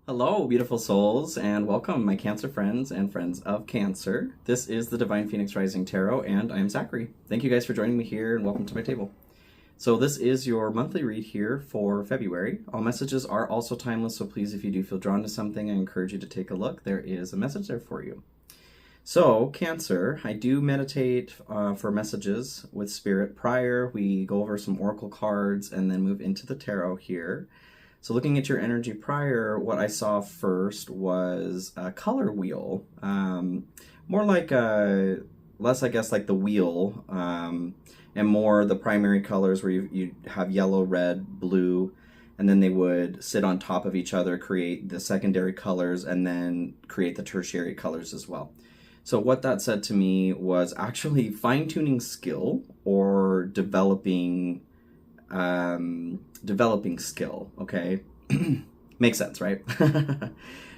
Hello, beautiful souls, and welcome, my Cancer friends and friends of Cancer. This is the Divine Phoenix Rising Tarot, and I'm Zachary. Thank you guys for joining me here, and welcome to my table. So this is your monthly read here for February. All messages are also timeless, so please, if you do feel drawn to something, I encourage you to take a look. There is a message there for you. So, Cancer, I do meditate for messages with Spirit prior. We go over some oracle cards and then move into the tarot here. So looking at your energy prior, what I saw first was a color wheel. More like less, I guess, like the wheel, and more the primary colors where you have yellow, red, blue, and then they would sit on top of each other, create the secondary colors, and then create the tertiary colors as well. So what that said to me was actually fine-tuning skill or developing skill, okay? Makes sense, right?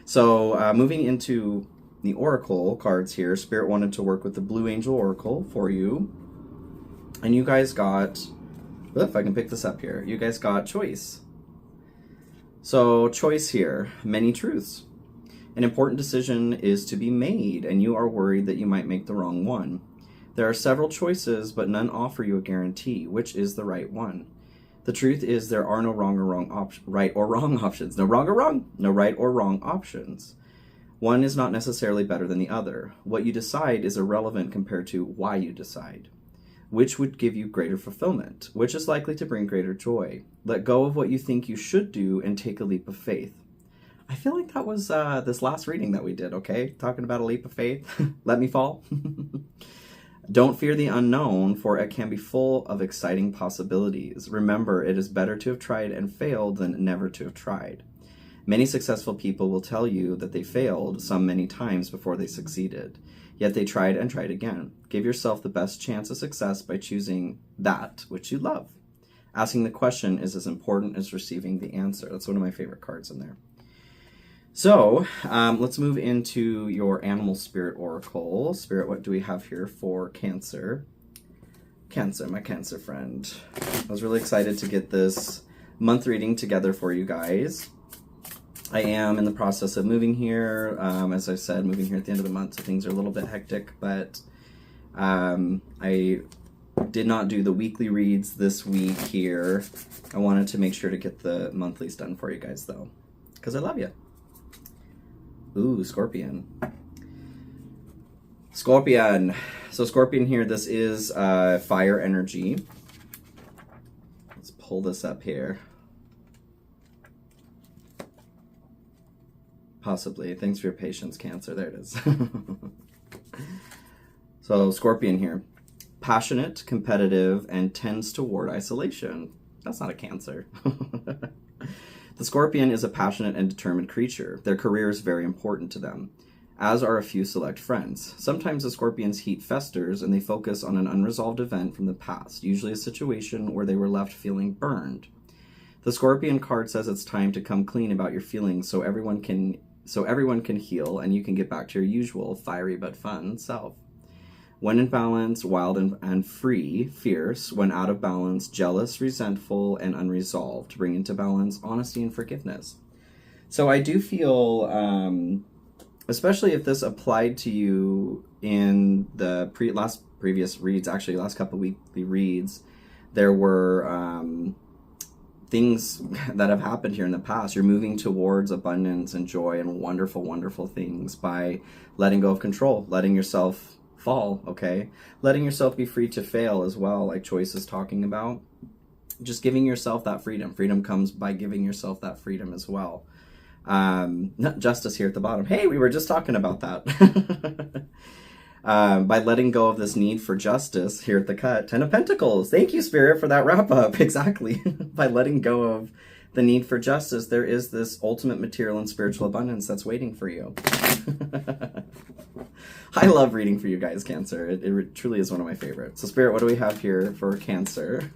So moving into the oracle cards here, Spirit wanted to work with the Blue Angel Oracle for you. And you guys got, if I can pick this up here, you guys got choice. So choice here, many truths. An important decision is to be made, and you are worried that you might make the wrong one. There are several choices, but none offer you a guarantee. Which is the right one? The truth is there are no right or wrong options. No wrong or wrong. No right or wrong options. One is not necessarily better than the other. What you decide is irrelevant compared to why you decide. Which would give you greater fulfillment? Which is likely to bring greater joy? Let go of what you think you should do and take a leap of faith. I feel like that was this last reading that we did, okay? Talking about a leap of faith. Let me fall. Don't fear the unknown, for it can be full of exciting possibilities. Remember, it is better to have tried and failed than never to have tried. Many successful people will tell you that they failed some many times before they succeeded. Yet they tried and tried again. Give yourself the best chance of success by choosing that which you love. Asking the question is as important as receiving the answer. That's one of my favorite cards in there. So let's move into your Animal Spirit Oracle. Spirit, what do we have here for Cancer? Cancer, my Cancer friend. I was really excited to get this month reading together for you guys. I am in the process of moving here. As I said, moving here at the end of the month, so things are a little bit hectic, but I did not do the weekly reads this week here. I wanted to make sure to get the monthlies done for you guys, though, because I love you. Ooh, Scorpion. Scorpion. So Scorpion here, this is fire energy. Let's pull this up here. Possibly. Thanks for your patience, Cancer. There it is. So Scorpion here. Passionate, competitive, and tends toward isolation. That's not a Cancer. The Scorpion is a passionate and determined creature. Their career is very important to them, as are a few select friends. Sometimes the Scorpion's heat festers and they focus on an unresolved event from the past, usually a situation where they were left feeling burned. The Scorpion card says it's time to come clean about your feelings so everyone can heal and you can get back to your usual fiery but fun self. When in balance, wild and free, fierce. When out of balance, jealous, resentful, and unresolved. To bring into balance honesty and forgiveness. So I do feel, especially if this applied to you in the previous reads, actually last couple of weekly reads, there were things that have happened here in the past. You're moving towards abundance and joy and wonderful, wonderful things by letting go of control, letting yourself fall, okay? Letting yourself be free to fail as well, like Choice is talking about. Just giving yourself that freedom. Freedom comes by giving yourself that freedom as well. Not Justice here at the bottom. Hey, we were just talking about that. By letting go of this need for justice here at the cut. 10 of Pentacles. Thank you, Spirit, for that wrap up. Exactly. By letting go of the need for justice, there is this ultimate material and spiritual abundance that's waiting for you. I love reading for you guys, Cancer. It truly is one of my favorites. So Spirit, what do we have here for Cancer?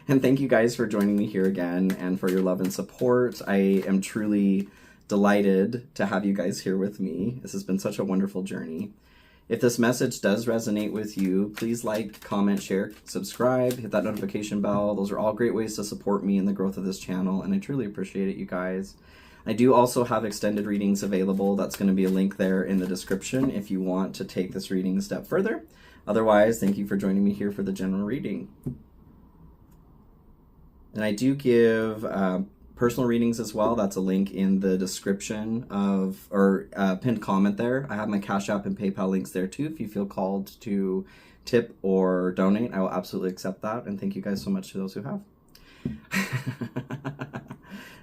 And thank you guys for joining me here again and for your love and support. I am truly delighted to have you guys here with me. This has been such a wonderful journey. If this message does resonate with you, please like, comment, share, subscribe, hit that notification bell. Those are all great ways to support me in the growth of this channel, and I truly appreciate it, you guys. I do also have extended readings available. That's going to be a link there in the description if you want to take this reading a step further. Otherwise, thank you for joining me here for the general reading. And I do give personal readings as well. That's a link in the description of, or pinned comment there. I have my Cash App and PayPal links there too. If you feel called to tip or donate, I will absolutely accept that. And thank you guys so much to those who have.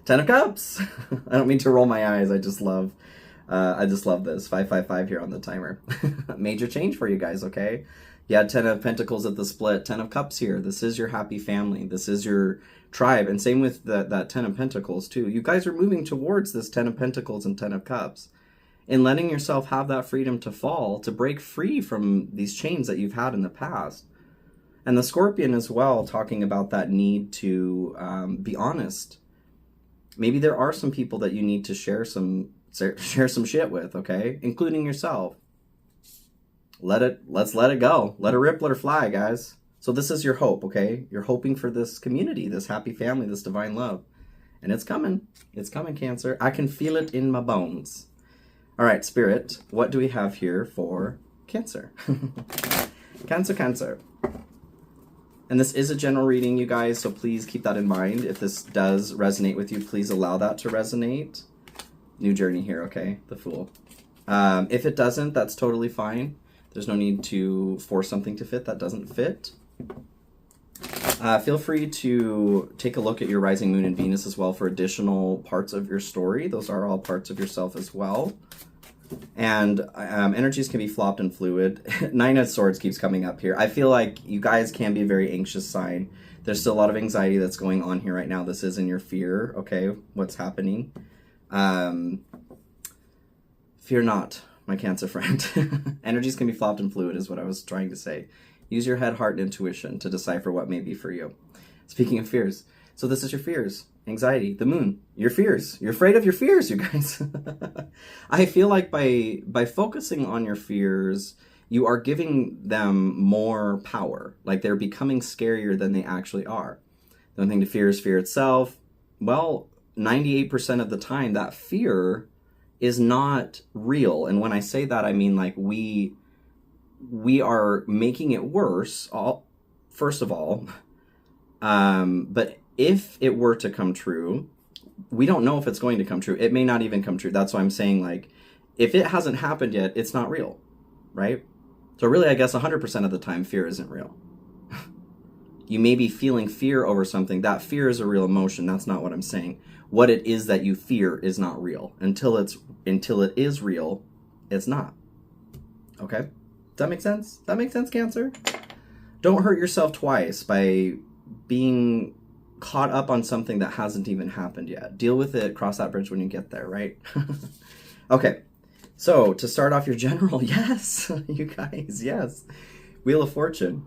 10 of Cups. I don't mean to roll my eyes. I just love this. 555 here on the timer. Major change for you guys, okay? You had 10 of Pentacles at the split, 10 of Cups here. This is your happy family. This is your tribe. And same with that 10 of Pentacles too. You guys are moving towards this 10 of Pentacles and 10 of Cups. And letting yourself have that freedom to fall, to break free from these chains that you've had in the past. And the Scorpion as well, talking about that need to be honest. Maybe there are some people that you need to share some shit with, okay? Including yourself. Let's let it go. Let her rip, let her fly, guys. So this is your hope, okay? You're hoping for this community, this happy family, this divine love. And it's coming. It's coming, Cancer. I can feel it in my bones. All right, Spirit, what do we have here for Cancer? Cancer. And this is a general reading, you guys, so please keep that in mind. If this does resonate with you, please allow that to resonate. New journey here, okay? The Fool. If it doesn't, that's totally fine. There's no need to force something to fit that doesn't fit. Feel free to take a look at your rising moon and Venus as well for additional parts of your story. Those are all parts of yourself as well. And energies can be flopped and fluid. 9 of Swords keeps coming up here. I feel like you guys can be a very anxious sign. There's still a lot of anxiety that's going on here right now. This is in your fear, okay? What's happening? Fear not, my Cancer friend. Energies can be flopped and fluid is what I was trying to say. Use your head, heart, and intuition to decipher what may be for you. Speaking of fears, so this is your fears. Anxiety, the moon, your fears. You're afraid of your fears, you guys. I feel like by focusing on your fears, you are giving them more power. Like they're becoming scarier than they actually are. The only thing to fear is fear itself. Well, 98% of the time, that fear is not real. And when I say that, I mean like we are making it worse, first of all. But if it were to come true, we don't know if it's going to come true. It may not even come true. That's why I'm saying, like, if it hasn't happened yet, it's not real, right? So really, I guess 100% of the time, fear isn't real. You may be feeling fear over something. That fear is a real emotion. That's not what I'm saying. What it is that you fear is not real. Until it is real, it's not. Okay? Does that make sense? That makes sense, Cancer? Don't hurt yourself twice by being caught up on something that hasn't even happened yet. Deal with it, cross that bridge when you get there, right? Okay, so to start off your general, yes, you guys, yes. Wheel of Fortune.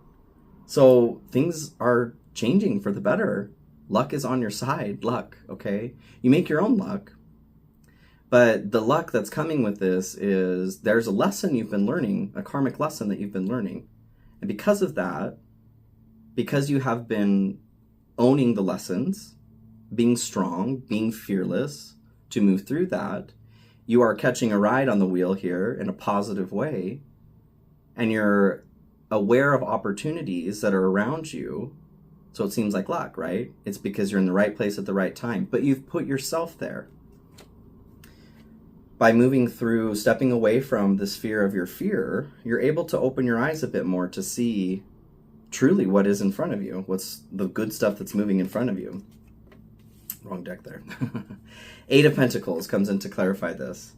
So things are changing for the better. Luck is on your side, luck, okay? You make your own luck. But the luck that's coming with this is there's a lesson you've been learning, a karmic lesson that you've been learning. And because of that, because you have been owning the lessons, being strong, being fearless to move through that, you are catching a ride on the wheel here in a positive way, and you're aware of opportunities that are around you. So it seems like luck, right? It's because you're in the right place at the right time, but you've put yourself there. By moving through, stepping away from this fear of your fear, you're able to open your eyes a bit more to see truly what is in front of you. What's the good stuff that's moving in front of you. Wrong deck there. 8 of Pentacles comes in to clarify this.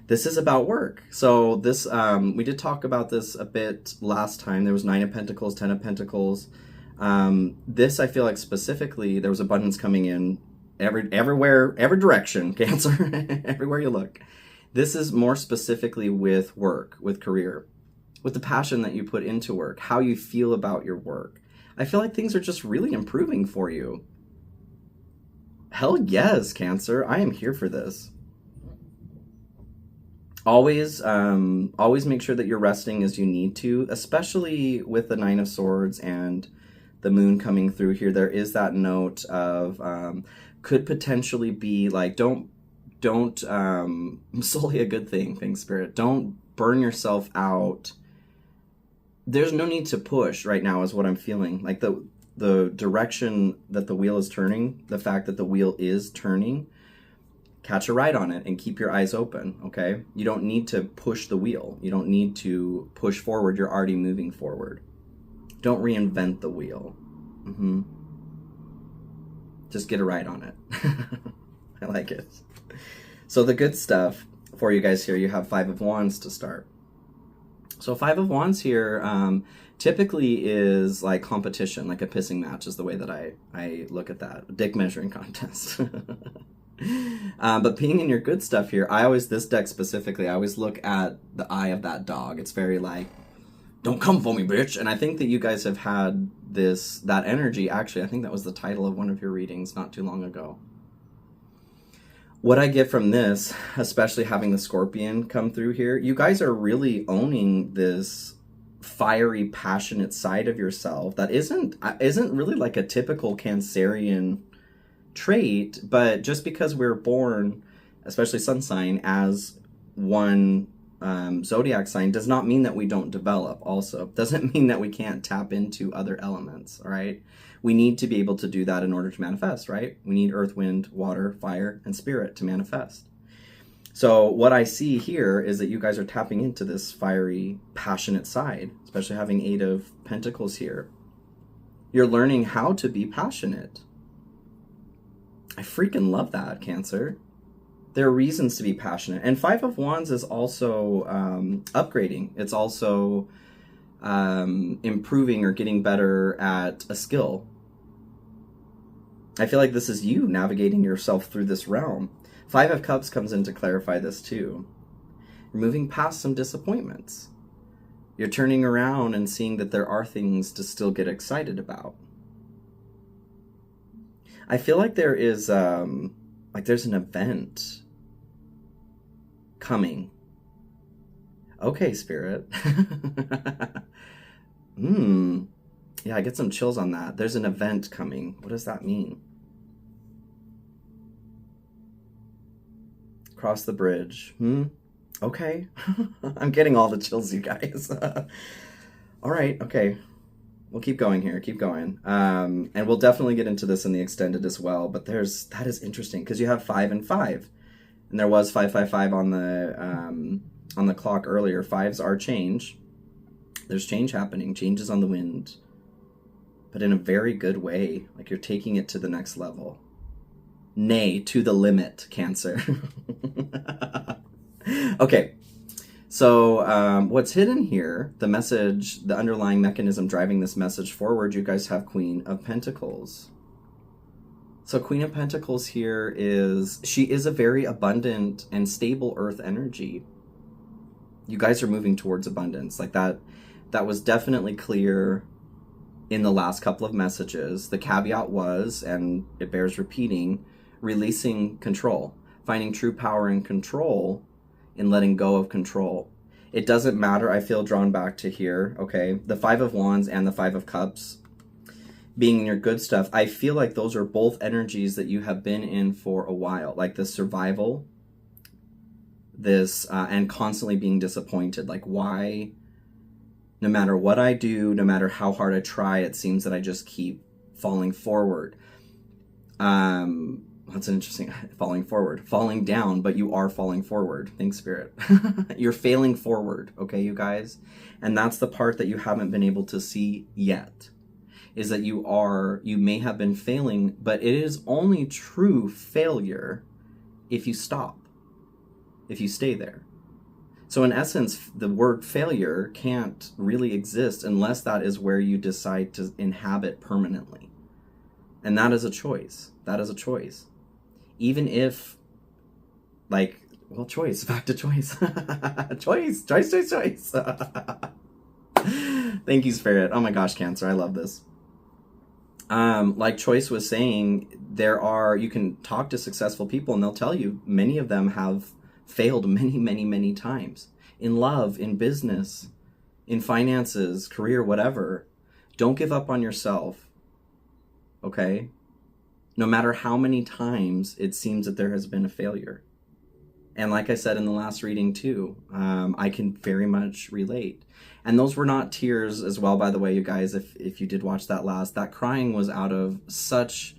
This is about work. So this, we did talk about this a bit last time. There was 9 of Pentacles, 10 of Pentacles. This, I feel like specifically, there was abundance coming in everywhere, every direction, Cancer, everywhere you look. This is more specifically with work, with career, with the passion that you put into work, how you feel about your work. I feel like things are just really improving for you. Hell yes, Cancer. I am here for this. Always make sure that you're resting as you need to, especially with the 9 of Swords and the moon coming through here. There is that note of could potentially be like, don't Don't, solely a good thing, thanks Spirit. Don't burn yourself out. There's no need to push right now is what I'm feeling. Like the direction that the wheel is turning, the fact that the wheel is turning, catch a ride on it and keep your eyes open, okay? You don't need to push the wheel. You don't need to push forward. You're already moving forward. Don't reinvent the wheel. Just get a ride on it. I like it. So the good stuff for you guys here, you have 5 of Wands to start. So 5 of Wands here typically is like competition, like a pissing match is the way that I look at that. Dick measuring contest. But being in your good stuff here, this deck specifically, I always look at the eye of that dog. It's very like, don't come for me, bitch. And I think that you guys have had that energy. Actually, I think that was the title of one of your readings not too long ago. What I get from this, especially having the Scorpion come through here, you guys are really owning this fiery, passionate side of yourself that isn't really like a typical Cancerian trait, but just because we're born, especially sun sign, as one zodiac sign does not mean that we don't develop. Also doesn't mean that we can't tap into other elements. All right, we need to be able to do that in order to manifest, right? We need earth, wind, water, fire, and spirit to manifest. So what I see here is that you guys are tapping into this fiery, passionate side, especially having 8 of Pentacles here. You're learning how to be passionate. I freaking love that, Cancer. There are reasons to be passionate. And 5 of Wands is also upgrading. It's also improving or getting better at a skill. I feel like this is you navigating yourself through this realm. 5 of Cups comes in to clarify this too. You're moving past some disappointments. You're turning around and seeing that there are things to still get excited about. I feel like there is, there's an event coming. Okay, Spirit. Yeah, I get some chills on that. There's an event coming. What does that mean? Cross the bridge. Okay. I'm getting all the chills, you guys. All right, okay. We'll keep going here, keep going. And we'll definitely get into this in the extended as well, but that is interesting because you have 5 and 5. And there was 555 on the clock earlier. 5s are change. There's change happening, changes on the wind, but in a very good way. Like you're taking it to the next level. Nay, to the limit, Cancer. Okay. So what's hidden here, the message, the underlying mechanism driving this message forward, you guys have Queen of Pentacles. So Queen of Pentacles here she is a very abundant and stable earth energy. You guys are moving towards abundance. Like that was definitely clear in the last couple of messages. The caveat was, and it bears repeating, releasing control, finding true power and control in letting go of control. It doesn't matter, I feel drawn back to here, okay? The 5 of Wands and the 5 of Cups being in your good stuff, I feel like those are both energies that you have been in for a while, like the survival, and constantly being disappointed. Like why, no matter what I do, no matter how hard I try, it seems that I just keep falling forward. That's an interesting, falling down, but you are falling forward. Thanks, Spirit. You're failing forward, okay, you guys? And that's the part that you haven't been able to see yet, is that you may have been failing, but it is only true failure if you stop, if you stay there. So in essence, the word failure can't really exist unless that is where you decide to inhabit permanently. And that is a choice. That is a choice. Even if, choice, back to choice. choice. Thank you, Spirit. Oh my gosh, Cancer, I love this. Like Choice was saying, you can talk to successful people and they'll tell you many of them have failed many times. In love, in business, in finances, career, whatever. Don't give up on yourself, okay? No matter how many times it seems that there has been a failure. And like I said in the last reading too, I can very much relate. And those were not tears as well, by the way, you guys, if you did watch that crying was out of such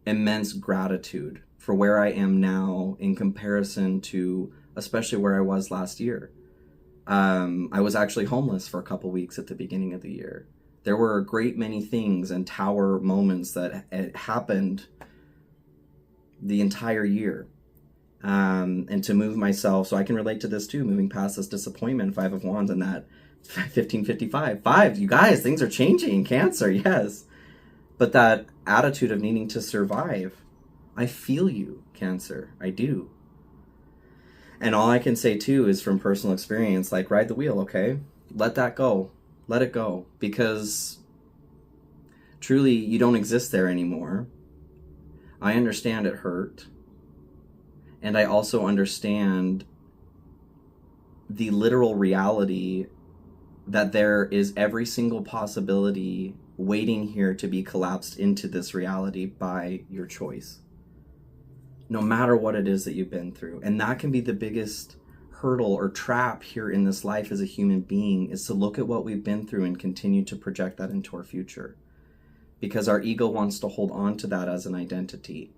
immense gratitude for where I am now in comparison to especially where I was last year. I was actually homeless for a couple weeks at the beginning of the year. There were a great many things and tower moments that happened the entire year. And to move myself, so I can relate to this too, moving past this disappointment, 5 of Wands, and that 1555. 5, you guys, things are changing, Cancer, yes. But that attitude of needing to survive, I feel you, Cancer, I do. And all I can say too is from personal experience, like, ride the wheel, okay? Let that go. Let it go. Because truly, you don't exist there anymore. I understand it hurt. And I also understand the literal reality that there is every single possibility waiting here to be collapsed into this reality by your choice. No matter what it is that you've been through. And that can be the biggest hurdle or trap here in this life as a human being, is to look at what we've been through and continue to project that into our future. Because our ego wants to hold on to that as an identity.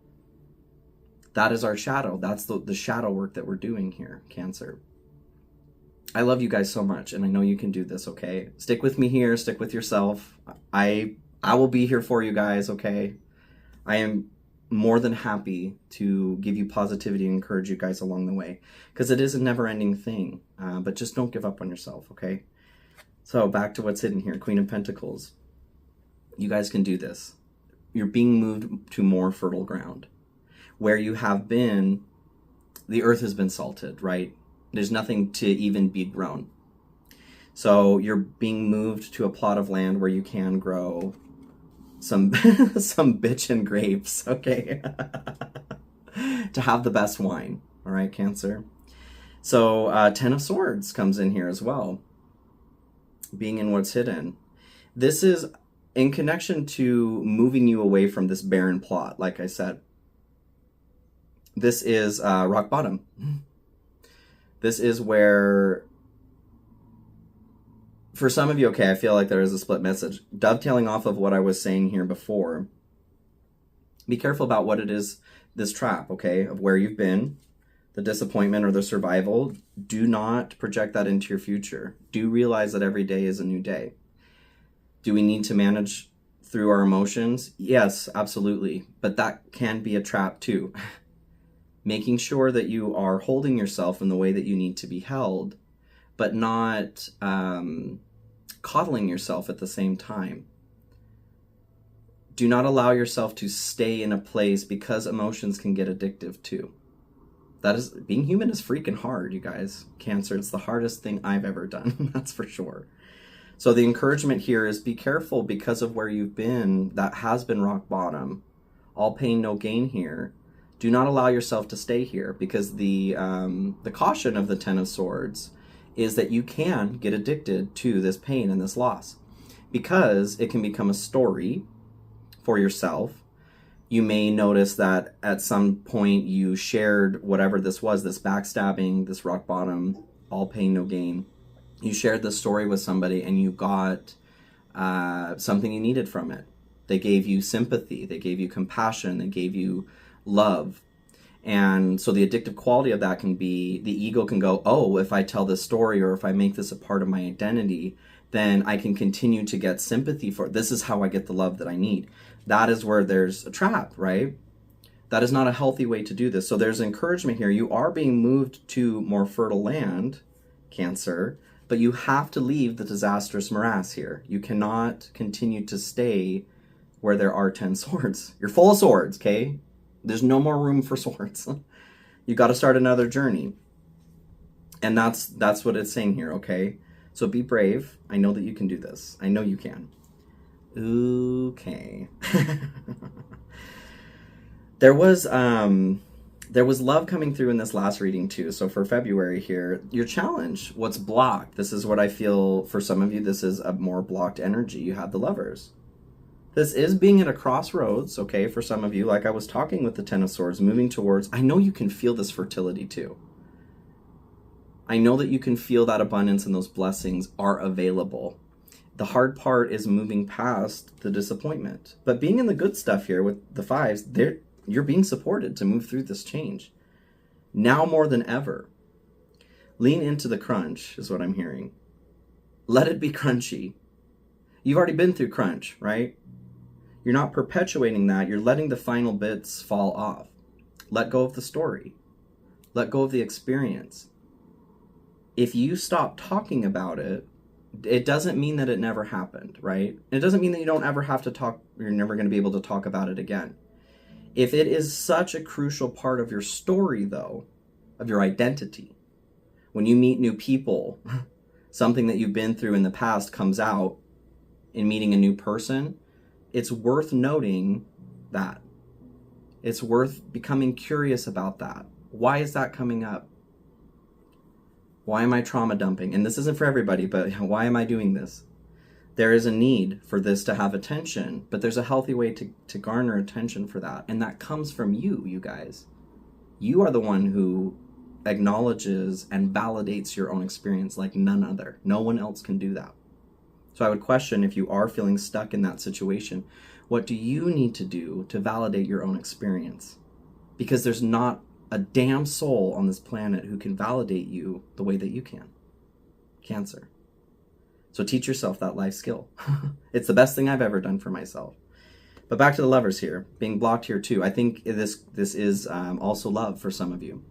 That is our shadow. That's the shadow work that we're doing here, Cancer. I love you guys so much, and I know you can do this, okay? Stick with me here. Stick with yourself. I will be here for you guys, okay? I am more than happy to give you positivity and encourage you guys along the way, because it is a never-ending thing, but just don't give up on yourself, okay? So back to what's hidden here, Queen of Pentacles. You guys can do this. You're being moved to more fertile ground. Where you have been, the earth has been salted, right? There's nothing to even be grown. So you're being moved to a plot of land where you can grow some bitchin' grapes, okay? To have the best wine, all right, Cancer? So 10 of Swords comes in here as well. Being in what's hidden. This is in connection to moving you away from this barren plot, like I said. This is rock bottom. This is where, for some of you, okay, I feel like there is a split message. Dovetailing off of what I was saying here before, be careful about what it is, this trap, okay, of where you've been, the disappointment or the survival. Do not project that into your future. Do realize that every day is a new day. Do we need to manage through our emotions? Yes, absolutely. But that can be a trap too. Making sure that you are holding yourself in the way that you need to be held, but not coddling yourself at the same time. Do not allow yourself to stay in a place, because emotions can get addictive too. That is, being human is freaking hard, you guys. Cancer, it's the hardest thing I've ever done, that's for sure. So the encouragement here is be careful, because of where you've been, that has been rock bottom. All pain, no gain here. Do not allow yourself to stay here, because the caution of the 10 of Swords is that you can get addicted to this pain and this loss, because it can become a story for yourself. You may notice that at some point you shared whatever this was, this backstabbing, this rock bottom, all pain, no gain. You shared this story with somebody and you got something you needed from it. They gave you sympathy, they gave you compassion, they gave you love. And so the addictive quality of that can be, the ego can go, oh, if I tell this story or if I make this a part of my identity, then I can continue to get sympathy for it. This is how I get the love that I need. That is where there's a trap, right? That is not a healthy way to do this. So there's encouragement here. You are being moved to more fertile land, Cancer, but you have to leave the disastrous morass here. You cannot continue to stay where there are 10 swords. You're full of swords, okay? There's no more room for swords. You got to start another journey. And that's what it's saying here, okay? So be brave. I know that you can do this. I know you can. Okay. There was love coming through in this last reading too. So for February here, your challenge, what's blocked? This is what I feel for some of you, this is a more blocked energy. You have the Lovers. This is being at a crossroads, okay, for some of you, like I was talking with the 10 of Swords, moving towards, I know you can feel this fertility too. I know that you can feel that abundance and those blessings are available. The hard part is moving past the disappointment. But being in the good stuff here with the fives, you're being supported to move through this change. Now more than ever. Lean into the crunch is what I'm hearing. Let it be crunchy. You've already been through crunch, right? You're not perpetuating that. You're letting the final bits fall off. Let go of the story. Let go of the experience. If you stop talking about it, it doesn't mean that it never happened, right? It doesn't mean that you don't ever have to talk, you're never going to be able to talk about it again. If it is such a crucial part of your story, though, of your identity, when you meet new people, something that you've been through in the past comes out in meeting a new person, it's worth noting that. It's worth becoming curious about that. Why is that coming up? Why am I trauma dumping? And this isn't for everybody, but why am I doing this? There is a need for this to have attention, but there's a healthy way to garner attention for that. And that comes from you guys. You are the one who acknowledges and validates your own experience like none other. No one else can do that. So I would question, if you are feeling stuck in that situation, what do you need to do to validate your own experience? Because there's not a damn soul on this planet who can validate you the way that you can. Cancer. So teach yourself that life skill. It's the best thing I've ever done for myself. But back to the Lovers here, being blocked here too. I think this is also love for some of you.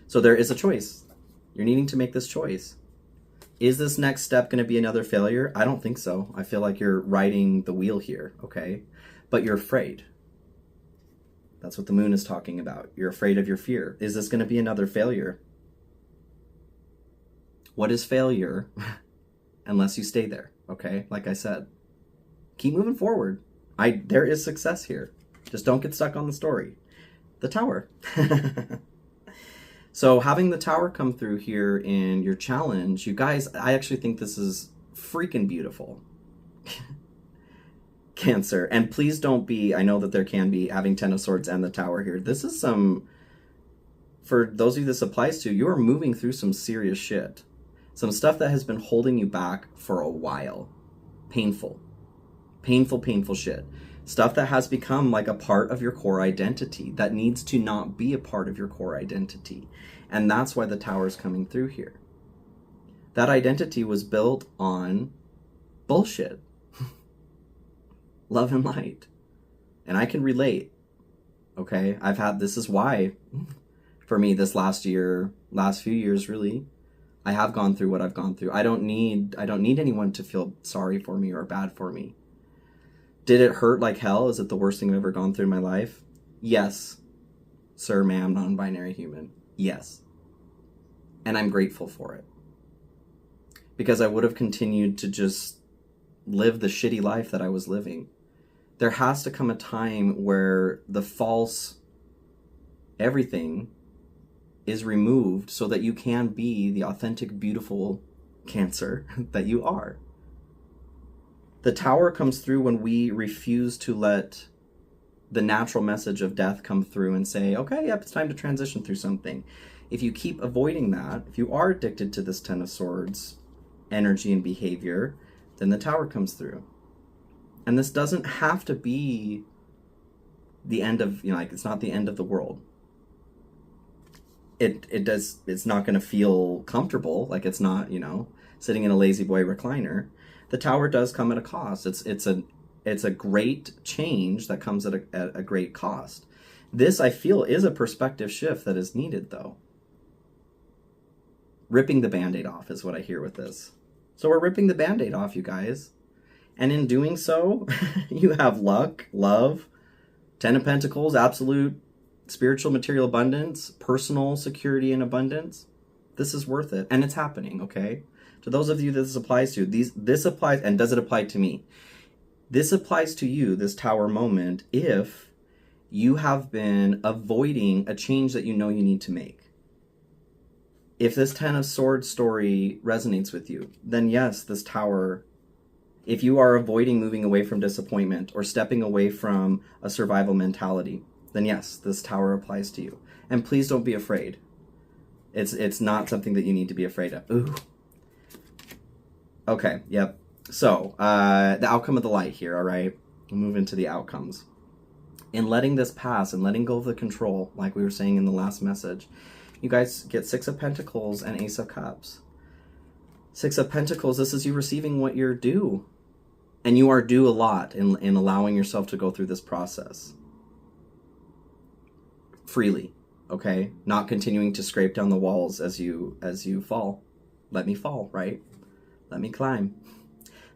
So there is a choice. You're needing to make this choice. Is this next step going to be another failure? I don't think so. I feel like you're riding the wheel here, okay? But you're afraid. That's what the moon is talking about. You're afraid of your fear. Is this going to be another failure? What is failure unless you stay there, okay? Like I said, keep moving forward. There is success here. Just don't get stuck on the story. The Tower. So having the Tower come through here in your challenge, you guys, I actually think this is freaking beautiful. Cancer. And please don't be, I know that there can be, having Ten of Swords and the Tower here. This is for those of you this applies to, you are moving through some serious shit. Some stuff that has been holding you back for a while. Painful. Painful shit. Stuff that has become like a part of your core identity that needs to not be a part of your core identity. And that's why the Tower is coming through here. That identity was built on bullshit. Love and light. And I can relate. Okay? This is why, for me, this last few years really, I have gone through what I've gone through. I don't need anyone to feel sorry for me or bad for me. Did it hurt like hell? Is it the worst thing I've ever gone through in my life? Yes. Sir, ma'am, non-binary human. Yes. And I'm grateful for it. Because I would have continued to just live the shitty life that I was living. There has to come a time where the false everything is removed so that you can be the authentic, beautiful Cancer that you are. The Tower comes through when we refuse to let the natural message of death come through and say, okay, yep, it's time to transition through something. If you keep avoiding that, if you are addicted to this Ten of Swords energy and behavior, then the Tower comes through. And this doesn't have to be the end of, it's not the end of the world. It's not going to feel comfortable, like it's not, sitting in a lazy boy recliner. The Tower does come at a cost. It's a great change that comes at a great cost. This, I feel, is a perspective shift that is needed, though. Ripping the Band-Aid off is what I hear with this. So we're ripping the Band-Aid off, you guys. And in doing so, you have luck, love, Ten of Pentacles, absolute spiritual material abundance, personal security and abundance. This is worth it. And it's happening, okay? To those of you that this applies to, this applies, and does it apply to me? This applies to you, this Tower moment, if you have been avoiding a change that you know you need to make. If this Ten of Swords story resonates with you, then yes, this Tower, if you are avoiding moving away from disappointment or stepping away from a survival mentality, then yes, this Tower applies to you. And please don't be afraid. It's not something that you need to be afraid of. Ooh. Okay, yep. So, the outcome of the light here, all right? We'll move into the outcomes. In letting this pass and letting go of the control, like we were saying in the last message, you guys get 6 of Pentacles and Ace of Cups. 6 of Pentacles, this is you receiving what you're due. And you are due a lot in allowing yourself to go through this process. Freely, okay? Not continuing to scrape down the walls as you fall. Let me fall, right? Let me climb.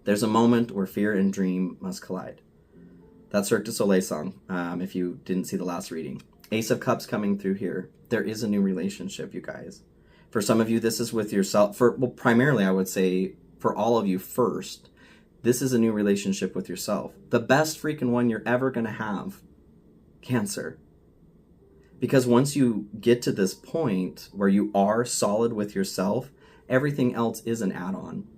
There's a moment where fear and dream must collide. That's Cirque du Soleil song, if you didn't see the last reading. Ace of Cups coming through here. There is a new relationship, you guys. For some of you, this is with yourself. Well, primarily, I would say, for all of you first, this is a new relationship with yourself. The best freaking one you're ever going to have. Cancer. Because once you get to this point where you are solid with yourself, everything else is an add-on.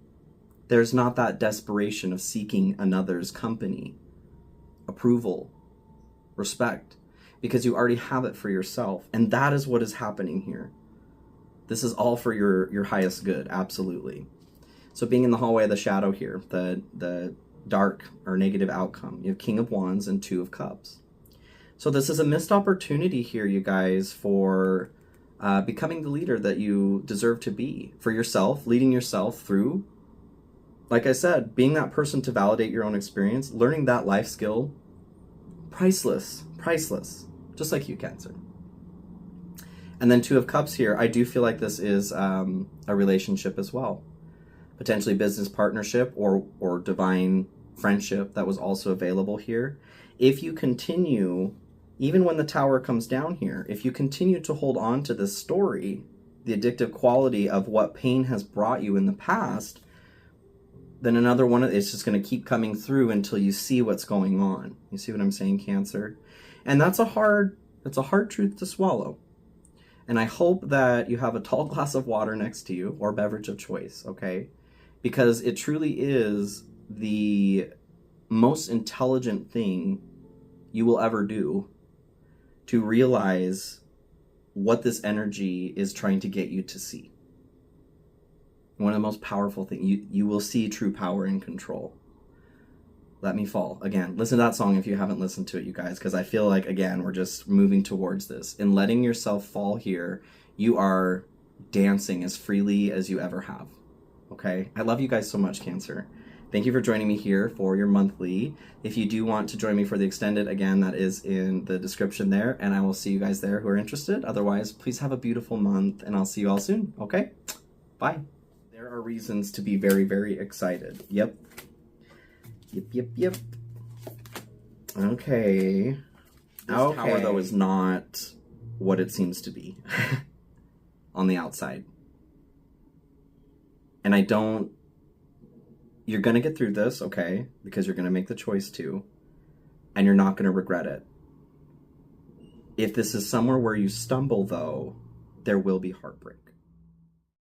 There's not that desperation of seeking another's company, approval, respect, because you already have it for yourself. And that is what is happening here. This is all for your highest good, absolutely. So being in the hallway of the shadow here, the dark or negative outcome, you have King of Wands and 2 of Cups. So this is a missed opportunity here, you guys, for becoming the leader that you deserve to be. For yourself, leading yourself through, like I said, being that person to validate your own experience, learning that life skill, priceless, priceless, just like you, Cancer. And then 2 of Cups here, I do feel like this is a relationship as well. Potentially business partnership or divine friendship that was also available here. If you continue, even when the Tower comes down here, if you continue to hold on to this story, the addictive quality of what pain has brought you in the past, then another one is just going to keep coming through until you see what's going on. You see what I'm saying, Cancer? And that's a hard truth to swallow. And I hope that you have a tall glass of water next to you or beverage of choice, okay? Because it truly is the most intelligent thing you will ever do to realize what this energy is trying to get you to see. One of the most powerful things, you will see true power and control. Let Me Fall. Again, listen to that song if you haven't listened to it, you guys, because I feel like, again, we're just moving towards this. In letting yourself fall here, you are dancing as freely as you ever have. Okay? I love you guys so much, Cancer. Thank you for joining me here for your monthly. If you do want to join me for the extended, again, that is in the description there, and I will see you guys there who are interested. Otherwise, please have a beautiful month, and I'll see you all soon, okay? Bye. There are reasons to be very, very excited. Yep. Yep. Okay. This tower, though, is not what it seems to be on the outside. And you're going to get through this, okay? Because you're going to make the choice to. And you're not going to regret it. If this is somewhere where you stumble, though, there will be heartbreak.